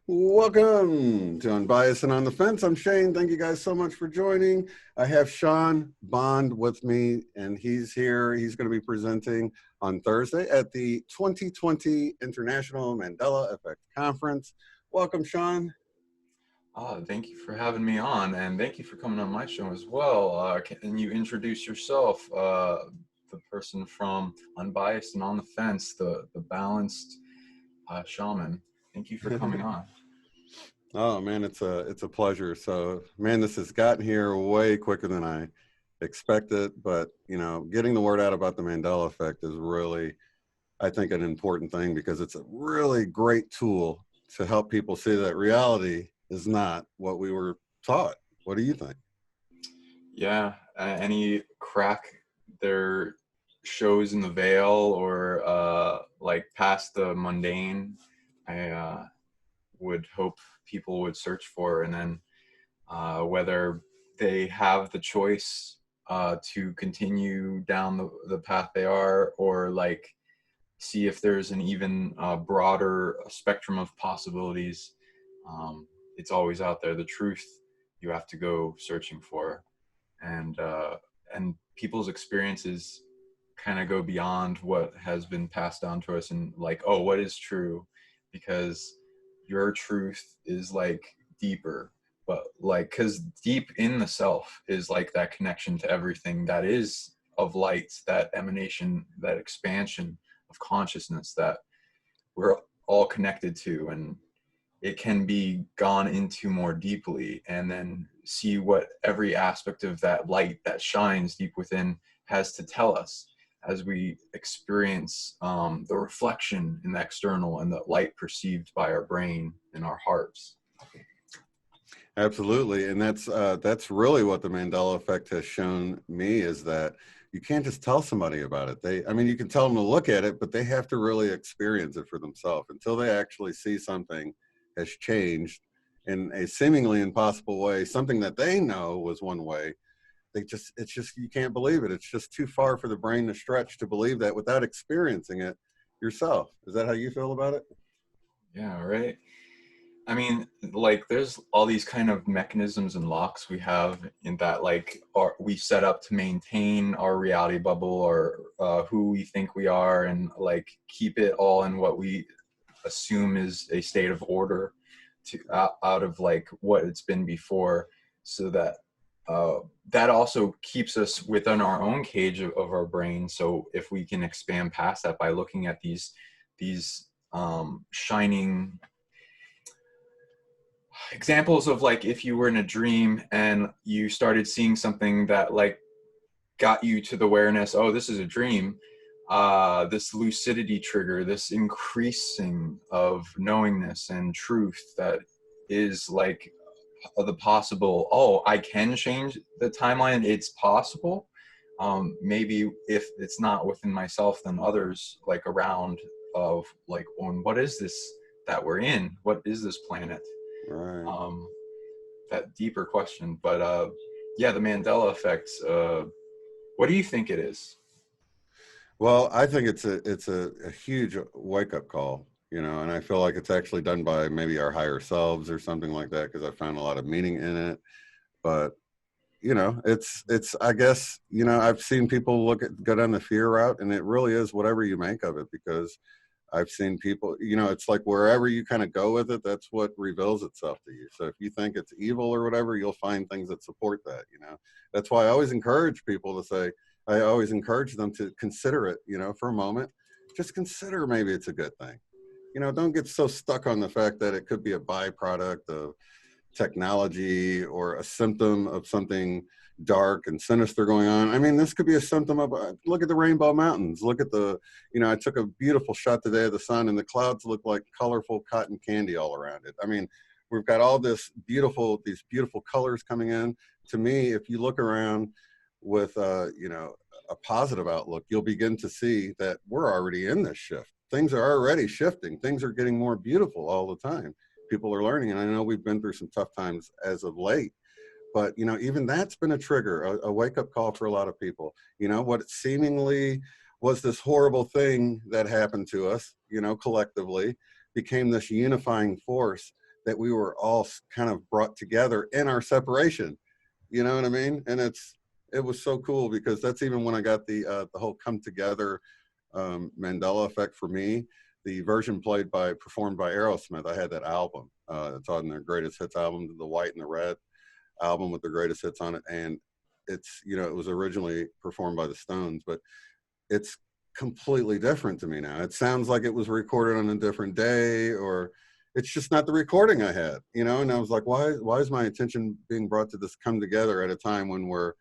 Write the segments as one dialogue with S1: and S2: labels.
S1: Welcome to Unbiased and on the Fence. I'm Shane. Thank you guys so much for joining. I have Sean Bond with me, and he's here. He's going to be presenting on Thursday at the 2020 International Mandela Effect Conference. Welcome, Sean.
S2: Thank you for having me on, and thank you for coming on my show as well. Can you introduce yourself, the person from Unbiased and on the Fence, the balanced shaman? Thank you for coming on.
S1: Oh man, it's a pleasure. So man, this has gotten here way quicker than I expected, but getting the word out about the Mandela effect is really, I think, an important thing because it's a really great tool to help people see that reality is not what we were taught. What do you think?
S2: Yeah, any crack there shows in the veil or like past the mundane, I would hope people would search for, and then whether they have the choice to continue down the path they are, or like see if there's an even broader spectrum of possibilities. It's always out there. The truth you have to go searching for, and people's experiences kind of go beyond what has been passed down to us, and like, oh, what is true? Because your truth is like deeper, but like, because deep in the self is like that connection to everything that is of light, that emanation, that expansion of consciousness that we're all connected to, and it can be gone into more deeply, and then see what every aspect of that light that shines deep within has to tell us as we experience the reflection in the external and the light perceived by our brain and our hearts.
S1: Absolutely, and that's really what the Mandela effect has shown me, is that you can't just tell somebody about it. I mean, you can tell them to look at it, but they have to really experience it for themselves. Until they actually see something has changed in a seemingly impossible way, something that they know was one way, it's just, you can't believe it. It's just too far for the brain to stretch to believe that without experiencing it yourself. Is that how you feel about it?
S2: Yeah, right. I mean, like, there's all these kind of mechanisms and locks we have in that, like, we set up to maintain our reality bubble, or who we think we are, and like keep it all in what we assume is a state of order, to out of like what it's been before, so that that also keeps us within our own cage of our brain. So if we can expand past that by looking at these shining examples of, like, if you were in a dream and you started seeing something that like got you to the awareness, oh, this is a dream, this lucidity trigger, this increasing of knowingness and truth that is like the possible, oh, I can change the timeline, it's possible. Maybe if it's not within myself, then others like around, of like, on what is this that we're in, what is this planet,
S1: Right.
S2: um, that deeper question. But yeah, the Mandela effect, what do you think it is?
S1: Well, I think it's a huge wake up call, and I feel like it's actually done by maybe our higher selves or something like that, because I found a lot of meaning in it. But it's I guess, I've seen people go down the fear route, and it really is whatever you make of it, because I've seen people, it's like wherever you kind of go with it, that's what reveals itself to you. So if you think it's evil or whatever, you'll find things that support that. That's why I always encourage people to say, I always encourage them to consider it, for a moment. Just consider maybe it's a good thing. Don't get so stuck on the fact that it could be a byproduct of technology or a symptom of something dark and sinister going on. I mean, this could be a symptom of, look at the Rainbow Mountains. Look at I took a beautiful shot today of the sun, and the clouds look like colorful cotton candy all around it. I mean, we've got all these beautiful colors coming in. To me, if you look around with, a positive outlook, you'll begin to see that we're already in this shift. Things are already shifting. Things are getting more beautiful all the time. People are learning, and I know we've been through some tough times as of late, but even that's been a trigger, a wake-up call for a lot of people. What seemingly was this horrible thing that happened to us, collectively, became this unifying force that we were all kind of brought together in our separation. You know what I mean? And it was so cool, because that's even when I got the whole come together Mandela effect for me. The version performed by Aerosmith, I had that album. It's on their greatest hits album, the white and the red album with the greatest hits on it. And it's, you know, it was originally performed by the Stones, but it's completely different to me now. It sounds like it was recorded on a different day, or it's just not the recording I had, you know? And I was like, why is my attention being brought to this come together at a time when we're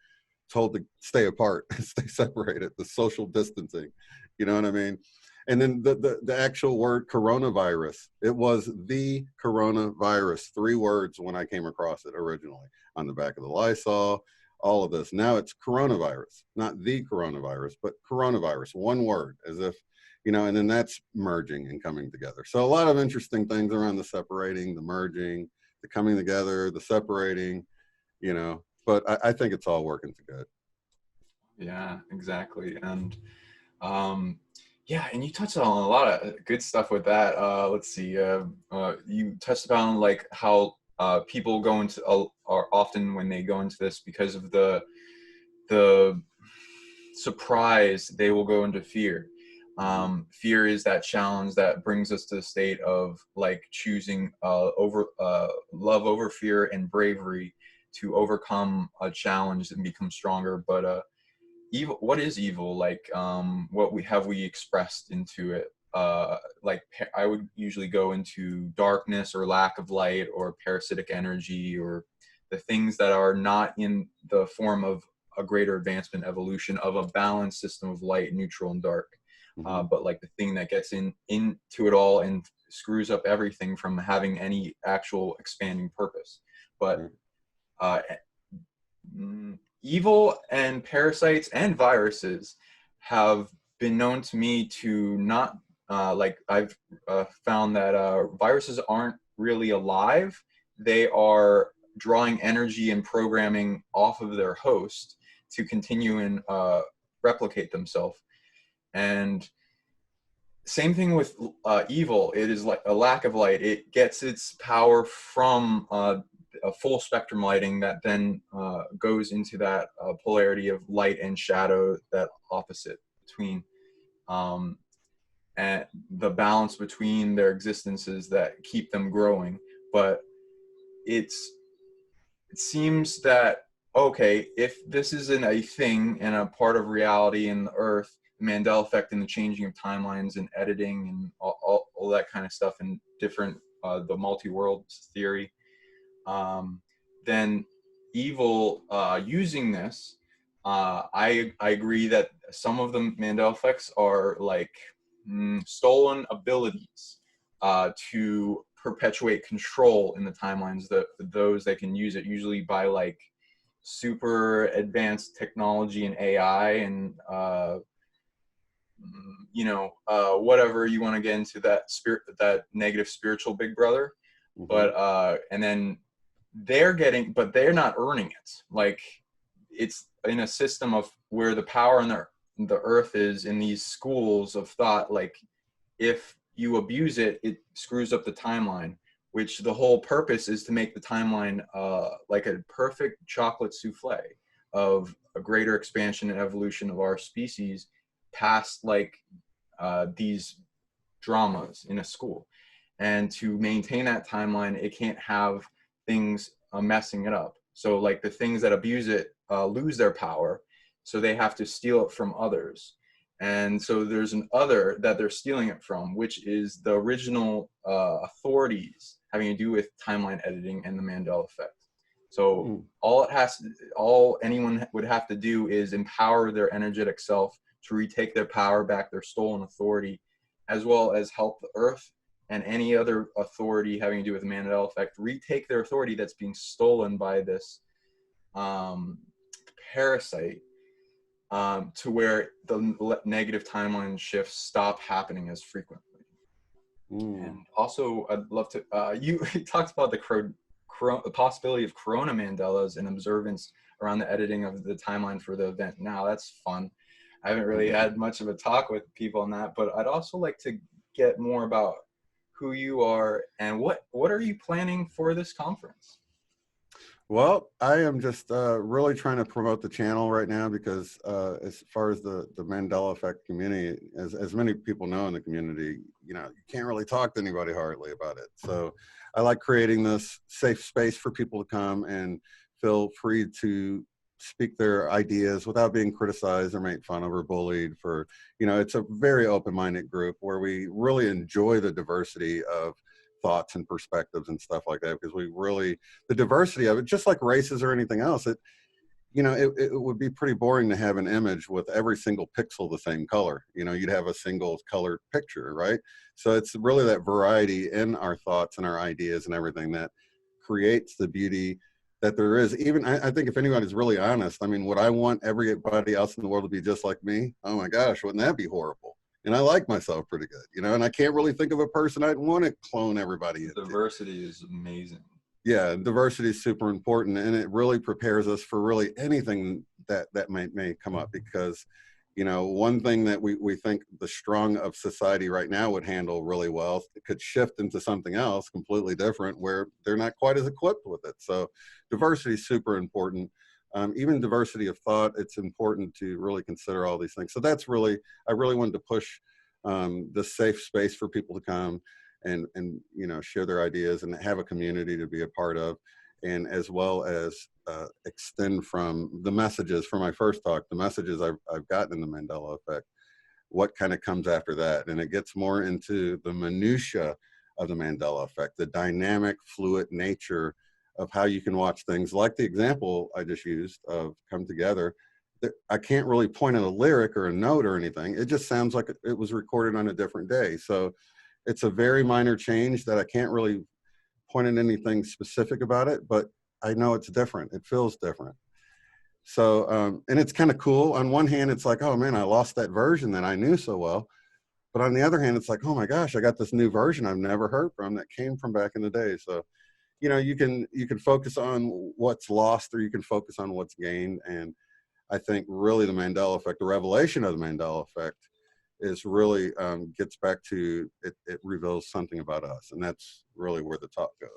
S1: told to stay apart, stay separated, the social distancing, you know what I mean? And then the actual word coronavirus, it was the coronavirus, 3 words when I came across it originally on the back of the Lysol, all of this. Now it's coronavirus, not the coronavirus, but coronavirus, 1 word, as if, you know, and then that's merging and coming together. So a lot of interesting things around the separating, the merging, the coming together, the separating, you know, but I think it's all working to good.
S2: Yeah, exactly. And yeah, and you touched on a lot of good stuff with that. Let's see. You touched upon like how people go into are often when they go into this because of the surprise, they will go into fear. Fear is that challenge that brings us to the state of like choosing love over fear and bravery to overcome a challenge and become stronger. But evil, what is evil? Like what we expressed into it? Like I would usually go into darkness or lack of light or parasitic energy, or the things that are not in the form of a greater advancement evolution of a balanced system of light, neutral, and dark. But like the thing that gets into it all and screws up everything from having any actual expanding purpose. But evil and parasites and viruses have been known to me to not like I've found that viruses aren't really alive. They are drawing energy and programming off of their host to continue and replicate themselves. And same thing with evil. It is like a lack of light. It gets its power from a full spectrum lighting that then goes into that polarity of light and shadow, that opposite between and the balance between their existences that keep them growing. But it seems that, okay, if this isn't a thing and a part of reality in the earth, the Mandela effect and the changing of timelines and editing and all that kind of stuff, and different the multi-world theory, then evil using this, I agree that some of the Mandela effects are like stolen abilities to perpetuate control in the timelines, that those that can use it usually by like super advanced technology and AI and you know, whatever you want to get into, that spirit, that negative spiritual big brother. But and then but they're not earning it. Like it's in a system of where the power in the earth is in these schools of thought. Like if you abuse it, it screws up the timeline, which the whole purpose is to make the timeline like a perfect chocolate souffle of a greater expansion and evolution of our species past like these dramas in a school. And to maintain that timeline, it can't have things messing it up. So like the things that abuse it lose their power, so they have to steal it from others. And so there's an other that they're stealing it from, which is the original authorities having to do with timeline editing and the Mandela effect. So all anyone would have to do is empower their energetic self to retake their power back, their stolen authority, as well as help the earth and any other authority having to do with the Mandela effect retake their authority that's being stolen by this parasite, to where the negative timeline shifts stop happening as frequently. And also, I'd love to, you talked about the possibility of Corona Mandelas and observance around the editing of the timeline for the event. Now, that's fun. I haven't really had much of a talk with people on that, but I'd also like to get more about who you are, and what are you planning for this conference?
S1: Well, I am just really trying to promote the channel right now because as far as the Mandela effect community, as many people know in the community, you know, you can't really talk to anybody hardly about it. So I like creating this safe space for people to come and feel free to speak their ideas without being criticized or made fun of or bullied for, you know, it's a very open-minded group where we really enjoy the diversity of thoughts and perspectives and stuff like that, because we really, the diversity of it, just like races or anything else, it, you know, it would be pretty boring to have an image with every single pixel the same color. You know, you'd have a single colored picture, right? So it's really that variety in our thoughts and our ideas and everything that creates the beauty that there is. Even I think if anybody's really honest, I mean, would I want everybody else in the world to be just like me? Oh my gosh, wouldn't that be horrible? And I like myself pretty good, you know, and I can't really think of a person I'd want to clone everybody into.
S2: Diversity is amazing.
S1: Yeah, diversity is super important, and it really prepares us for really anything that may come up. Because, you know, one thing that we think the strong of society right now would handle really well, it could shift into something else completely different where they're not quite as equipped with it. So diversity is super important. Even diversity of thought, it's important to really consider all these things. So that's really, I really wanted to push the safe space for people to come and you know, share their ideas and have a community to be a part of, and as well as extend from the messages from my first talk, the messages I've gotten in the Mandela effect, what kind of comes after that. And it gets more into the minutia of the Mandela effect, the dynamic, fluid nature of how you can watch things, like the example I just used of Come Together. I can't really point at a lyric or a note or anything. It just sounds like it was recorded on a different day. So it's a very minor change that I can't really point at anything specific about it, but I know it's different. It feels different. So, and it's kind of cool. On one hand, it's like, oh man, I lost that version that I knew so well. But on the other hand, it's like, oh my gosh, I got this new version I've never heard from that came from back in the day. So, you know, you can focus on what's lost or you can focus on what's gained. And I think really the Mandela effect, the revelation of the Mandela effect, is really gets back to it reveals something about us, and that's really where the talk goes.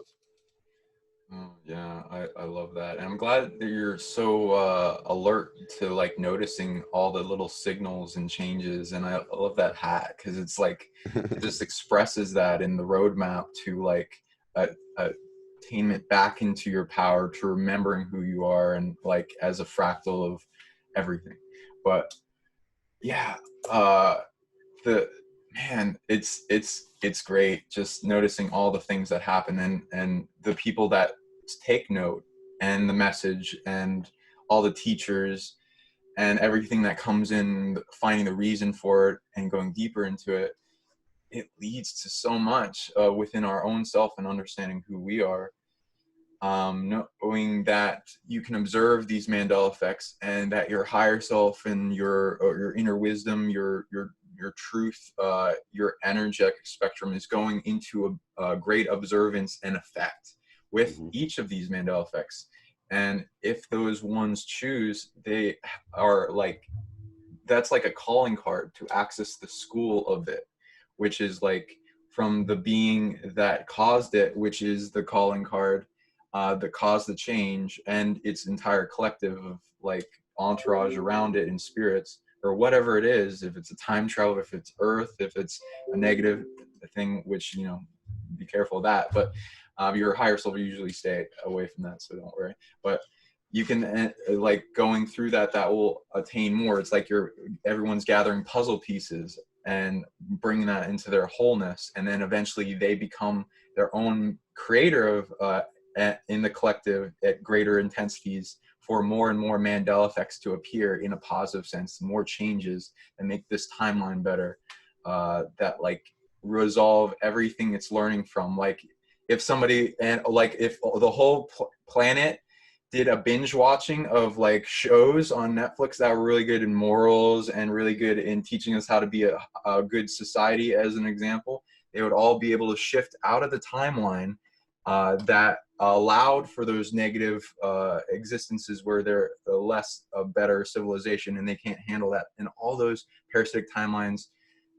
S2: Oh, yeah, I love that. And I'm glad that you're so alert to like noticing all the little signals and changes. And I love that hat because it's like, it just expresses that in the roadmap to like a, attainment back into your power, to remembering who you are, and like as a fractal of everything. But yeah, the man, it's great just noticing all the things that happen, and the people that take note, and the message, and all the teachers, and everything that comes in, finding the reason for it and going deeper into it. It leads to so much within our own self and understanding who we are. Knowing that you can observe these Mandela effects, and that your higher self and your inner wisdom, your truth, your energetic spectrum is going into a great observance and effect with each of these Mandela effects. And if those ones choose, they are like, that's like a calling card to access the school of it, which is like from the being that caused it, which is the calling card that caused the change, and its entire collective of like entourage around it and spirits, or whatever it is. If it's a time travel, if it's Earth, if it's a negative thing, which, you know, be careful of that. But your higher self will usually stay away from that, so don't worry. But you can like going through that will attain more. It's like everyone's gathering puzzle pieces and bringing that into their wholeness, and then eventually they become their own creator of in the collective at greater intensities, for more and more Mandela effects to appear in a positive sense, more changes and make this timeline better, that like resolve everything it's learning from. Like if somebody, and like if the whole planet did a binge watching of like shows on Netflix that were really good in morals and really good in teaching us how to be a good society, as an example, they would all be able to shift out of the timeline that allowed for those negative existences where they're less a better civilization and they can't handle that. And all those parasitic timelines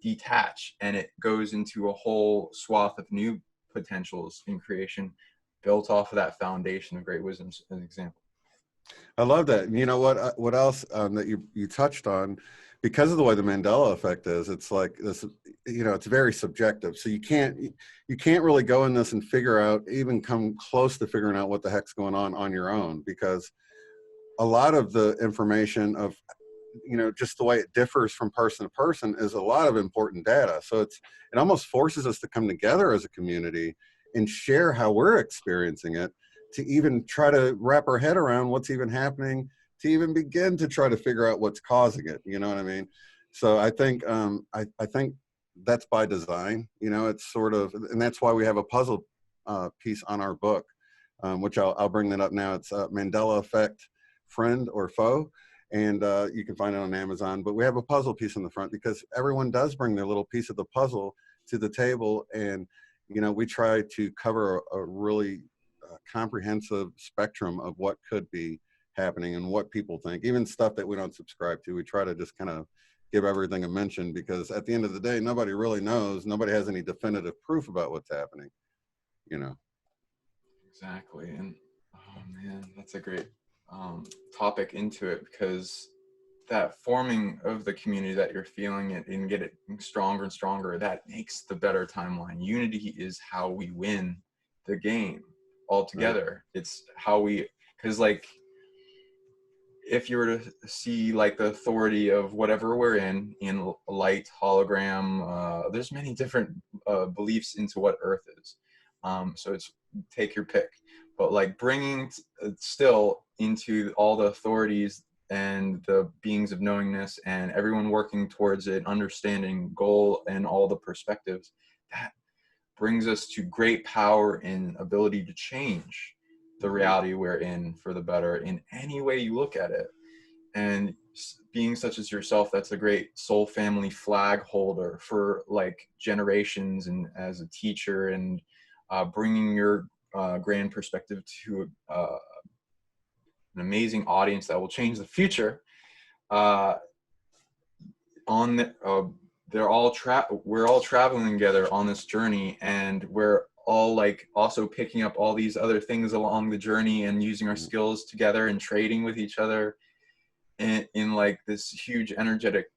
S2: detach, and it goes into a whole swath of new potentials in creation built off of that foundation of great wisdom, as an example.
S1: I love that. And you know what else that you touched on, because of the way the Mandela effect is, it's like this, it's very subjective. So you can't really go in this and figure out, even come close to figuring out what the heck's going on your own, because a lot of the information of, just the way it differs from person to person is a lot of important data. So it almost forces us to come together as a community and share how we're experiencing it, to even try to wrap our head around what's even happening, to even begin to try to figure out what's causing it. You know what I mean? So I think I think that's by design. It's sort of, and that's why we have a puzzle piece on our book, which I'll bring that up now. It's Mandela Effect, Friend or Foe. And you can find it on Amazon. But we have a puzzle piece in the front, because everyone does bring their little piece of the puzzle to the table. And, we try to cover a really comprehensive spectrum of what could be happening and what people think, even stuff that we don't subscribe to. We try to just kind of give everything a mention, because at the end of the day, nobody really knows. Nobody has any definitive proof about what's happening,
S2: Exactly. And oh man, that's a great topic into it, because that forming of the community that you're feeling it and get it stronger and stronger, that makes the better timeline. Unity is how we win the game altogether. Right. It's how we, because like, if you were to see like the authority of whatever we're in light, hologram, there's many different beliefs into what Earth is. So it's, take your pick, but like bringing still into all the authorities and the beings of knowingness and everyone working towards an understanding goal and all the perspectives, that brings us to great power and ability to change the reality we're in for the better in any way you look at it. And being such as yourself, that's a great soul family flag holder for like generations, and as a teacher, and bringing your grand perspective to an amazing audience that will change the future. We're all traveling together on this journey, and we're all like also picking up all these other things along the journey and using our skills together and trading with each other in like this huge energetic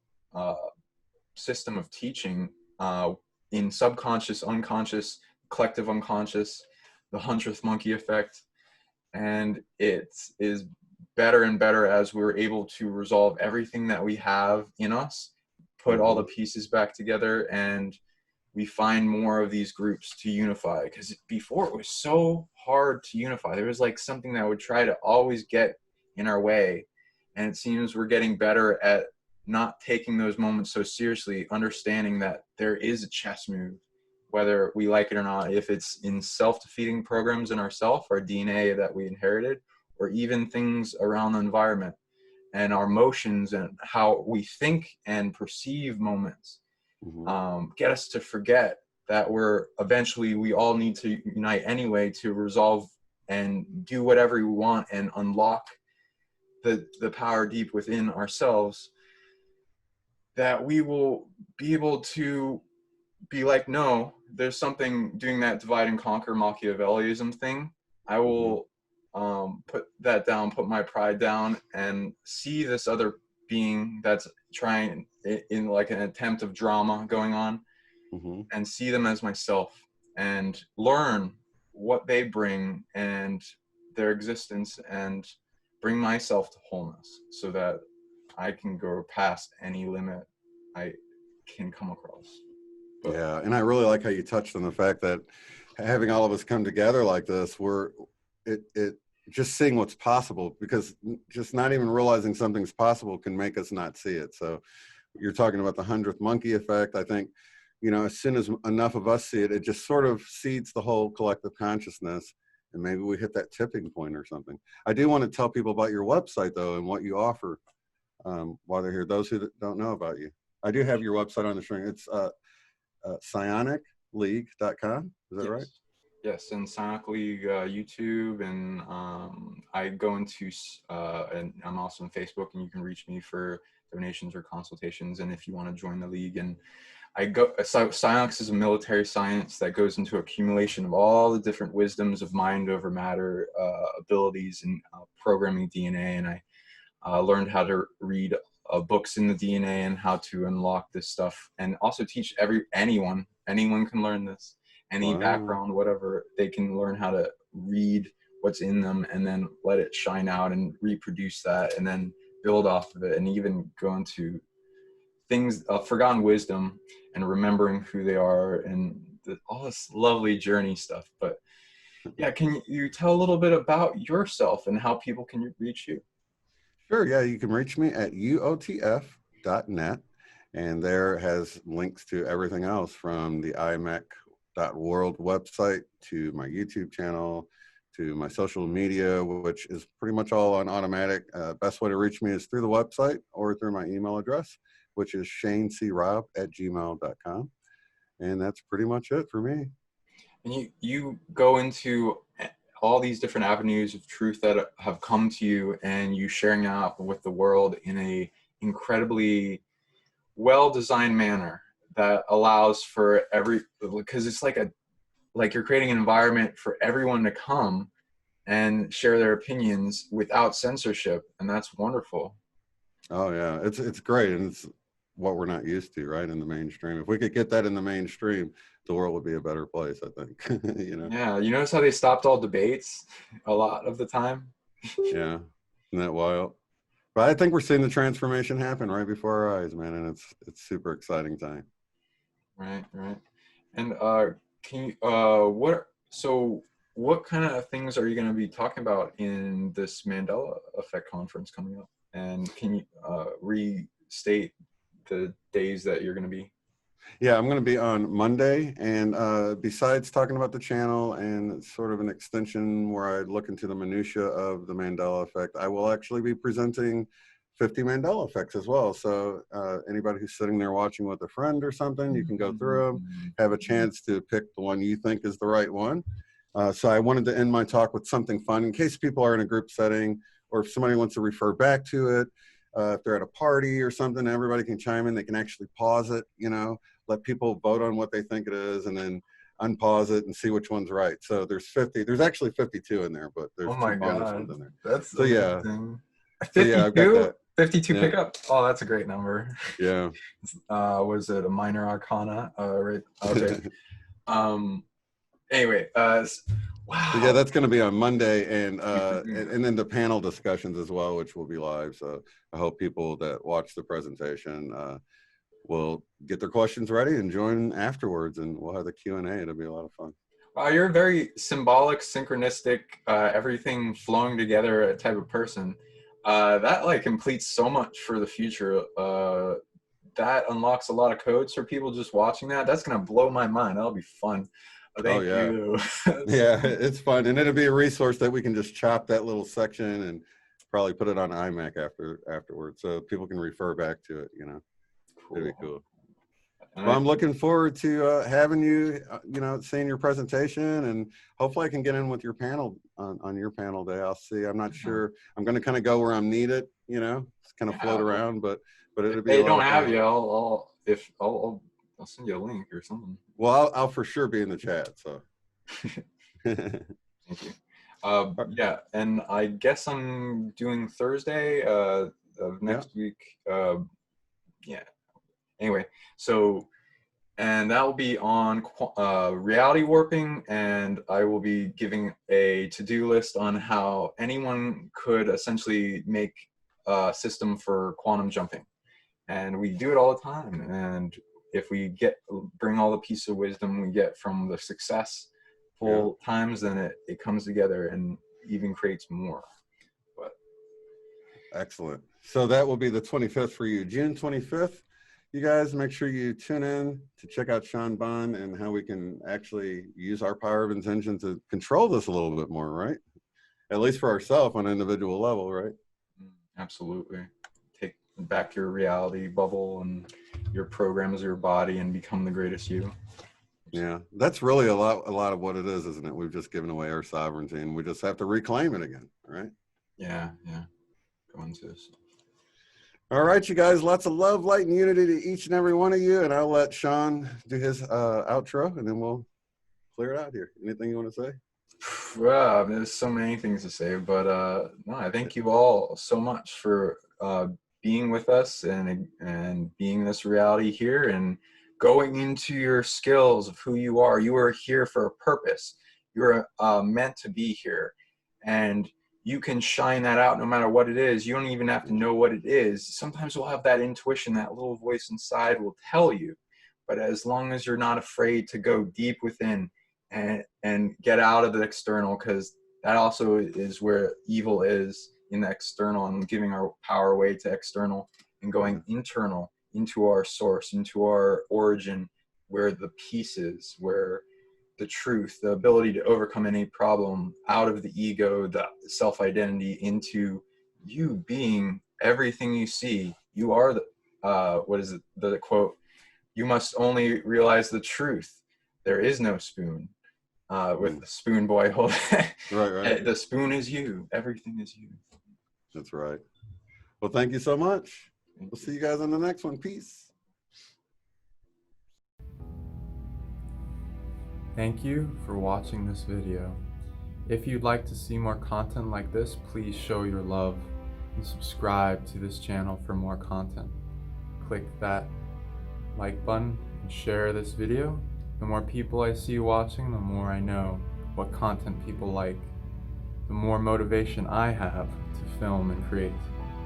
S2: system of teaching in subconscious, unconscious, collective unconscious, the 100th monkey effect. And it is better and better as we're able to resolve everything that we have in us, put all the pieces back together, and we find more of these groups to unify. Because before, it was so hard to unify. There was like something that would try to always get in our way. And it seems we're getting better at not taking those moments so seriously, understanding that there is a chess move, whether we like it or not, if it's in self-defeating programs in ourself, our DNA that we inherited, or even things around the environment and our emotions and how we think and perceive moments, get us to forget that we all need to unite anyway to resolve and do whatever we want and unlock the power deep within ourselves, that we will be able to be like, no, there's something doing that divide and conquer Machiavellism thing. I will put that down, put my pride down, and see this other being that's trying in like an attempt of drama going on, and see them as myself and learn what they bring and their existence, and bring myself to wholeness so that I can go past any limit I can come across. But,
S1: yeah, and I really like how you touched on the fact that having all of us come together like this, it just seeing what's possible, because just not even realizing something's possible can make us not see it. So you're talking about the 100th monkey effect. I think, as soon as enough of us see it, it just sort of seeds the whole collective consciousness, and maybe we hit that tipping point or something. I do want to tell people about your website though, and what you offer while they're here. Those who don't know about you, I do have your website on the screen. It's psionicleague.com. Is that
S2: yes.
S1: right?
S2: Yes, and Psionic League YouTube, and I go into, and I'm also on Facebook, and you can reach me for donations or consultations, and if you want to join the league. And Psionics is a military science that goes into accumulation of all the different wisdoms of mind over matter abilities and programming DNA. And I learned how to read books in the DNA and how to unlock this stuff, and also teach anyone can learn this, any
S1: Wow.
S2: background, whatever, they can learn how to read what's in them and then let it shine out and reproduce that and then build off of it, and even go into things, forgotten wisdom, and remembering who they are, and all this lovely journey stuff. But yeah, can you tell a little bit about yourself and how people can reach you?
S1: Sure. Yeah, you can reach me at uotf.net, and there has links to everything else from the Imec.world website to my YouTube channel to my social media, which is pretty much all on automatic. Best way to reach me is through the website or through my email address, which is shanecrob@gmail.com. And that's pretty much it for me.
S2: And you go into all these different avenues of truth that have come to you, and you sharing out with the world in a incredibly well-designed manner that allows for because it's like you're creating an environment for everyone to come and share their opinions without censorship, and that's wonderful.
S1: Oh yeah, it's great, and it's what we're not used to, right? In the mainstream. If we could get that in the mainstream, the world would be a better place, I think. You know?
S2: Yeah, you notice how they stopped all debates a lot of the time?
S1: Yeah. Isn't that wild? But I think we're seeing the transformation happen right before our eyes, man, and it's super exciting time.
S2: Right, right. And can you what kind of things are you going to be talking about in this Mandela Effect conference coming up? And can you restate the days that you're going to be?
S1: Yeah, I'm going to be on Monday, and besides talking about the channel and sort of an extension where I look into the minutia of the Mandela effect, I will actually be presenting 50 Mandela effects as well. So anybody who's sitting there watching with a friend or something, you can go through them, have a chance to pick the one you think is the right one. So I wanted to end my talk with something fun in case people are in a group setting, or if somebody wants to refer back to it. If they're at a party or something, everybody can chime in. They can actually pause it, you know, let people vote on what they think it is, and then unpause it and see which one's right. So there's actually 52 in there, but
S2: Oh
S1: there's two
S2: my
S1: bonus
S2: God,
S1: ones in there.
S2: that's
S1: So yeah,
S2: amazing.
S1: I've got
S2: 52?
S1: that.
S2: 52
S1: Yeah,
S2: pickup? Oh, that's a great number.
S1: yeah.
S2: Was it a minor arcana? Right. Okay. Um, anyway,
S1: So yeah,
S2: wow.
S1: that's going to be on Monday, and then the panel discussions as well, which will be live. So I hope people that watch the presentation will get their questions ready and join afterwards, and we'll have the Q&A. It'll be a lot of fun.
S2: Wow, you're a very symbolic, synchronistic, everything flowing together type of person. That like completes so much for the future. That unlocks a lot of codes for people just watching that. That's gonna blow my mind. That'll be fun.
S1: Oh
S2: Thank
S1: yeah.
S2: you.
S1: Yeah, it's fun, and it'll be a resource that we can just chop that little section and probably put it on iMac afterwards, so people can refer back to it. You know, it'd be
S2: Cool.
S1: cool.
S2: And
S1: Well, I'm looking forward to having you, you know, seeing your presentation, and hopefully I can get in with your panel on your panel day. I'll see. I'm not sure. I'm going to kind of go where I'm needed, you know, just kind of float
S2: yeah,
S1: around, but
S2: if
S1: it'll be a
S2: they
S1: lot
S2: don't
S1: of
S2: have
S1: fun.
S2: you, I'll send you a link or something.
S1: Well, I'll for sure be in the chat. So.
S2: Thank you. Yeah, and I guess I'm doing Thursday of
S1: Yeah.
S2: next week. Yeah. Anyway, so and that will be on reality warping, and I will be giving a to-do list on how anyone could essentially make a system for quantum jumping. And we do it all the time. And if we bring all the piece of wisdom we get from the
S1: Yeah.
S2: successful times, then it comes together and even creates more. But
S1: Excellent. So that will be the 25th for you, June 25th. You guys make sure you tune in to check out Sean Bond and how we can actually use our power of intention to control this a little bit more, right? At least for ourselves on an individual level, right?
S2: absolutely. Take back your reality bubble and your program as your body and become the greatest you.
S1: Yeah, that's really a lot of what it is, isn't it? We've just given away our sovereignty, and we just have to reclaim it again, right?
S2: Yeah, yeah. Go into this.
S1: All right, you guys, lots of love, light, and unity to each and every one of you. And I'll let Sean do his outro, and then we'll clear it out here. Anything you want to say?
S2: Well, there's so many things to say, but no, I thank you all so much for being with us and being this reality here and going into your skills of who you are. You are here for a purpose. You're meant to be here, and you can shine that out no matter what it is. You don't even have to know what it is. Sometimes we'll have that intuition, that little voice inside will tell you, but as long as you're not afraid to go deep within and get out of the external, because that also is where evil is, in the external, and giving our power away to external and going internal into our source, into our origin, where the peace is, where the truth, the ability to overcome any problem, out of the ego, the self-identity, into you being everything you see. You are the what is it, the quote, you must only realize the truth. There is no spoon. With the spoon boy holding
S1: Right.
S2: the spoon is you. Everything is you.
S1: That's right. Well, thank you so much. We'll see you guys on the next one. Peace.
S3: Thank you for watching this video. If you'd like to see more content like this, please show your love and subscribe to this channel for more content. Click that like button and share this video. The more people I see watching, the more I know what content people like. The more motivation I have to film and create.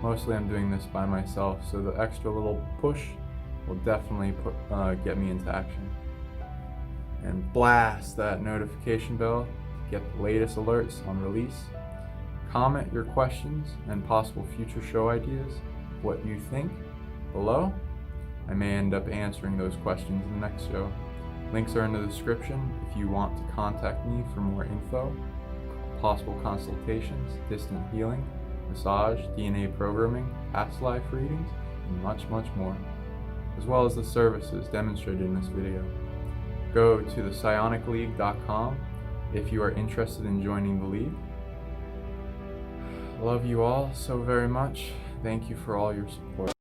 S3: Mostly I'm doing this by myself, so the extra little push will definitely get me into action. And blast that notification bell to get the latest alerts on release. Comment your questions and possible future show ideas, what you think, below. I may end up answering those questions in the next show. Links are in the description if you want to contact me for more info, possible consultations, distant healing, massage, DNA programming, past life readings, and much, much more, as well as the services demonstrated in this video. Go to the psionicleague.com if you are interested in joining the league. Love you all so very much. Thank you for all your support.